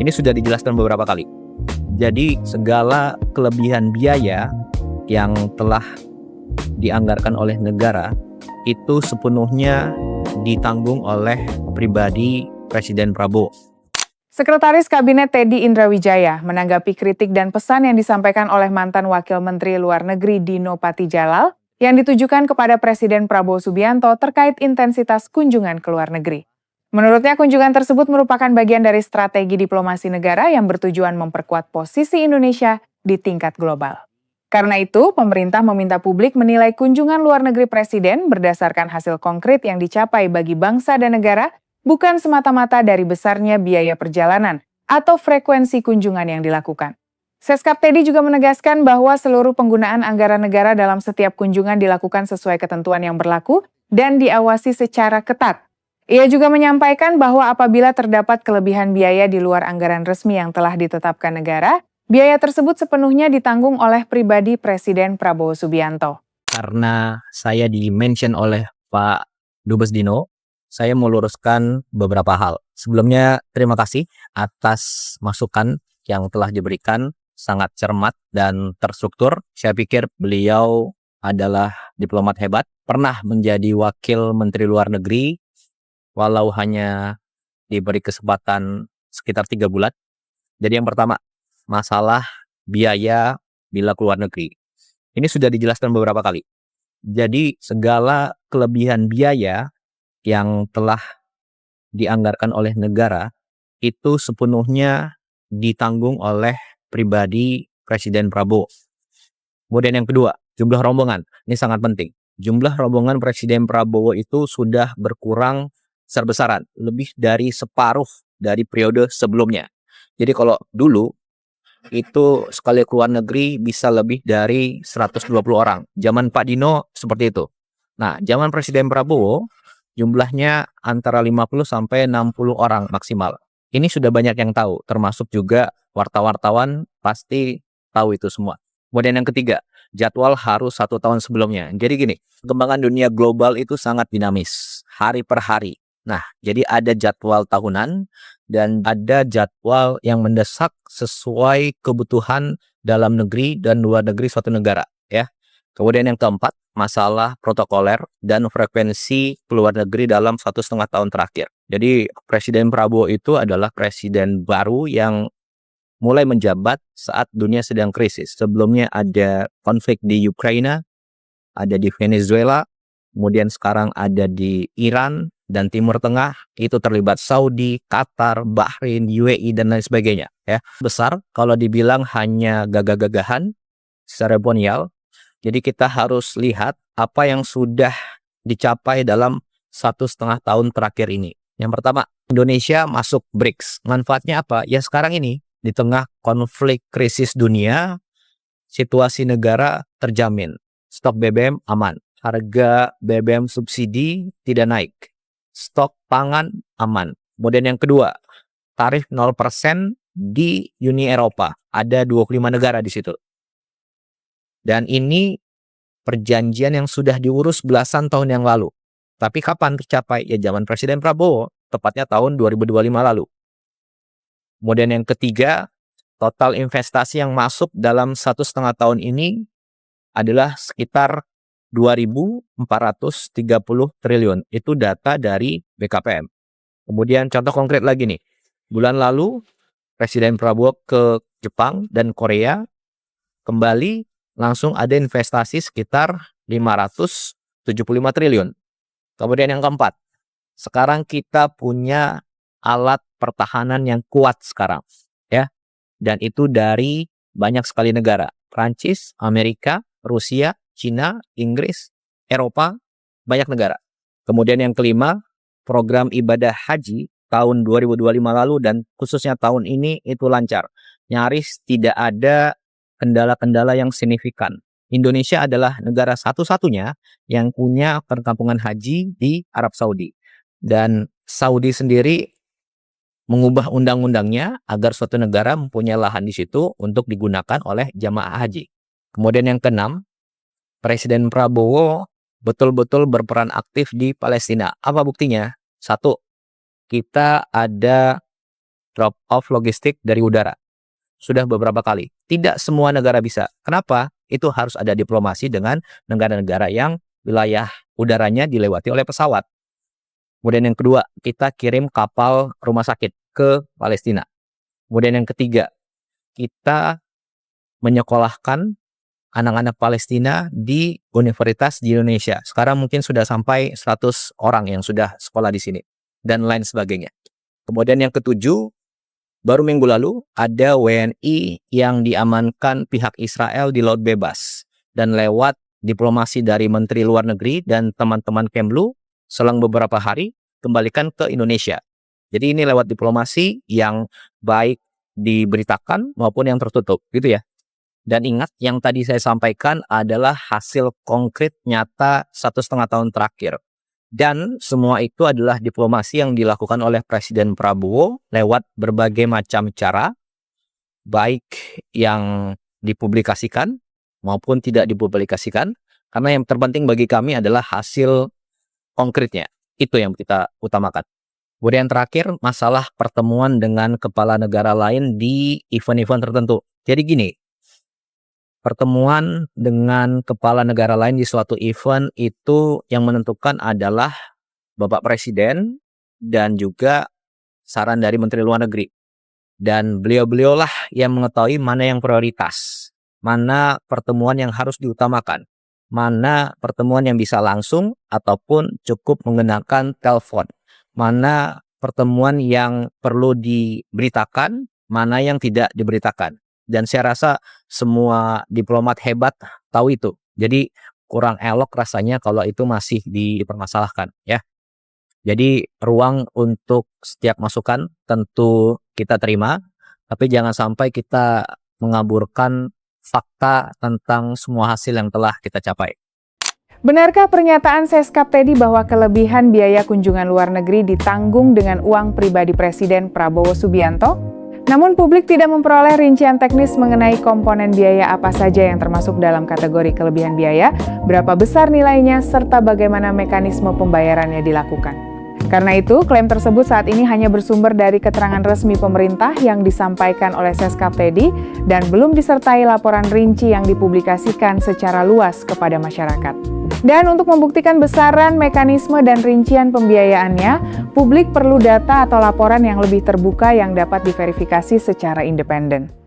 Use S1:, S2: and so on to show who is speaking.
S1: Ini sudah dijelaskan beberapa kali. Jadi segala kelebihan biaya yang telah dianggarkan oleh negara itu sepenuhnya ditanggung oleh pribadi Presiden Prabowo.
S2: Sekretaris Kabinet Teddy Indrawijaya menanggapi kritik dan pesan yang disampaikan oleh mantan Wakil Menteri Luar Negeri Dino Patijalal yang ditujukan kepada Presiden Prabowo Subianto terkait intensitas kunjungan ke luar negeri. Menurutnya kunjungan tersebut merupakan bagian dari strategi diplomasi negara yang bertujuan memperkuat posisi Indonesia di tingkat global. Karena itu, pemerintah meminta publik menilai kunjungan luar negeri Presiden berdasarkan hasil konkret yang dicapai bagi bangsa dan negara, bukan semata-mata dari besarnya biaya perjalanan atau frekuensi kunjungan yang dilakukan. Seskap Teddy juga menegaskan bahwa seluruh penggunaan anggaran negara dalam setiap kunjungan dilakukan sesuai ketentuan yang berlaku dan diawasi secara ketat. Ia juga menyampaikan bahwa apabila terdapat kelebihan biaya di luar anggaran resmi yang telah ditetapkan negara, biaya tersebut sepenuhnya ditanggung oleh pribadi Presiden Prabowo Subianto.
S1: Karena saya di-mention oleh Pak Dubes Dino, saya mau luruskan beberapa hal. Sebelumnya, terima kasih atas masukan yang telah diberikan, sangat cermat dan terstruktur. Saya pikir beliau adalah diplomat hebat, pernah menjadi wakil menteri luar negeri, walau hanya diberi kesempatan sekitar 3 bulan. Jadi yang pertama, masalah biaya bila keluar negeri. Ini sudah dijelaskan beberapa kali. Jadi segala kelebihan biaya yang telah dianggarkan oleh negara itu sepenuhnya ditanggung oleh pribadi Presiden Prabowo. Kemudian yang kedua, jumlah rombongan. Ini sangat penting. Jumlah rombongan Presiden Prabowo itu sudah berkurang besar-besaran, lebih dari separuh dari periode sebelumnya. Jadi kalau dulu itu sekali keluar negeri bisa lebih dari 120 orang. Zaman Pak Dino seperti itu. Nah, zaman Presiden Prabowo jumlahnya antara 50 sampai 60 orang maksimal. Ini sudah banyak yang tahu, termasuk juga wartawan pasti tahu itu semua. Kemudian yang ketiga, jadwal harus 1 tahun sebelumnya. Jadi gini, perkembangan dunia global itu sangat dinamis, hari per hari. Nah, jadi ada jadwal tahunan dan ada jadwal yang mendesak sesuai kebutuhan dalam negeri dan luar negeri suatu negara, ya. Kemudian yang keempat, masalah protokoler dan frekuensi keluar negeri dalam 1,5 tahun terakhir. Jadi Presiden Prabowo itu adalah presiden baru yang mulai menjabat saat dunia sedang krisis. Sebelumnya ada konflik di Ukraina, ada di Venezuela, kemudian sekarang ada di Iran dan Timur Tengah, itu terlibat Saudi, Qatar, Bahrain, UAE, dan lain sebagainya. Ya. Besar kalau dibilang hanya gagah-gagahan, seremonial. Jadi kita harus lihat apa yang sudah dicapai dalam 1,5 tahun terakhir ini. Yang pertama, Indonesia masuk BRICS. Manfaatnya apa? Ya sekarang ini, di tengah konflik krisis dunia, situasi negara terjamin. Stok BBM aman. Harga BBM subsidi tidak naik. Stok pangan aman. Kemudian yang kedua, tarif 0% di Uni Eropa. Ada 25 negara di situ. Dan ini perjanjian yang sudah diurus belasan tahun yang lalu. Tapi kapan tercapai? Ya zaman Presiden Prabowo, tepatnya tahun 2025 lalu. Kemudian yang ketiga, total investasi yang masuk dalam 1,5 tahun ini adalah sekitar 2.430 triliun. Itu data dari BKPM. Kemudian contoh konkret lagi nih. Bulan lalu Presiden Prabowo ke Jepang dan Korea, kembali langsung ada investasi sekitar 575 triliun. Kemudian yang keempat, sekarang kita punya alat pertahanan yang kuat sekarang, ya. Dan itu dari banyak sekali negara. Prancis, Amerika, Rusia, Cina, Inggris, Eropa, banyak negara. Kemudian yang kelima, program ibadah haji tahun 2025 lalu dan khususnya tahun ini itu lancar. Nyaris tidak ada kendala-kendala yang signifikan. Indonesia adalah negara satu-satunya yang punya perkampungan haji di Arab Saudi. Dan Saudi sendiri mengubah undang-undangnya agar suatu negara mempunyai lahan di situ untuk digunakan oleh jamaah haji. Kemudian yang keenam, Presiden Prabowo betul-betul berperan aktif di Palestina. Apa buktinya? 1, kita ada drop off logistik dari udara. Sudah beberapa kali. Tidak semua negara bisa. Kenapa? Itu harus ada diplomasi dengan negara-negara yang wilayah udaranya dilewati oleh pesawat. Kemudian yang kedua, kita kirim kapal rumah sakit ke Palestina. Kemudian yang ketiga, kita menyekolahkan anak-anak Palestina di universitas di Indonesia. Sekarang mungkin sudah sampai 100 orang yang sudah sekolah di sini. Dan lain sebagainya. Kemudian yang ketujuh, baru minggu lalu ada WNI yang diamankan pihak Israel di Laut Bebas. Dan lewat diplomasi dari Menteri Luar Negeri dan teman-teman Kemlu, selang beberapa hari kembalikan ke Indonesia. Jadi ini lewat diplomasi yang baik diberitakan maupun yang tertutup, gitu ya. Dan ingat, yang tadi saya sampaikan adalah hasil konkret nyata 1,5 tahun terakhir. Dan semua itu adalah diplomasi yang dilakukan oleh Presiden Prabowo lewat berbagai macam cara, baik yang dipublikasikan maupun tidak dipublikasikan. Karena yang terpenting bagi kami adalah hasil konkretnya. Itu yang kita utamakan. Kemudian terakhir, masalah pertemuan dengan kepala negara lain di event-event tertentu. Jadi gini, pertemuan dengan kepala negara lain di suatu event itu yang menentukan adalah Bapak Presiden dan juga saran dari Menteri Luar Negeri. Dan beliau-beliaulah yang mengetahui mana yang prioritas, mana pertemuan yang harus diutamakan, mana pertemuan yang bisa langsung ataupun cukup menggunakan telepon, mana pertemuan yang perlu diberitakan, mana yang tidak diberitakan. Dan saya rasa semua diplomat hebat tahu itu. Jadi kurang elok rasanya kalau itu masih dipermasalahkan, ya. Jadi ruang untuk setiap masukan tentu kita terima, tapi jangan sampai kita mengaburkan fakta tentang semua hasil yang telah kita capai.
S2: Benarkah pernyataan Seskap Teddy bahwa kelebihan biaya kunjungan luar negeri ditanggung dengan uang pribadi Presiden Prabowo Subianto? Namun publik tidak memperoleh rincian teknis mengenai komponen biaya apa saja yang termasuk dalam kategori kelebihan biaya, berapa besar nilainya, serta bagaimana mekanisme pembayarannya dilakukan. Karena itu, klaim tersebut saat ini hanya bersumber dari keterangan resmi pemerintah yang disampaikan oleh Seskap Teddy dan belum disertai laporan rinci yang dipublikasikan secara luas kepada masyarakat. Dan untuk membuktikan besaran, mekanisme, dan rincian pembiayaannya, publik perlu data atau laporan yang lebih terbuka yang dapat diverifikasi secara independen.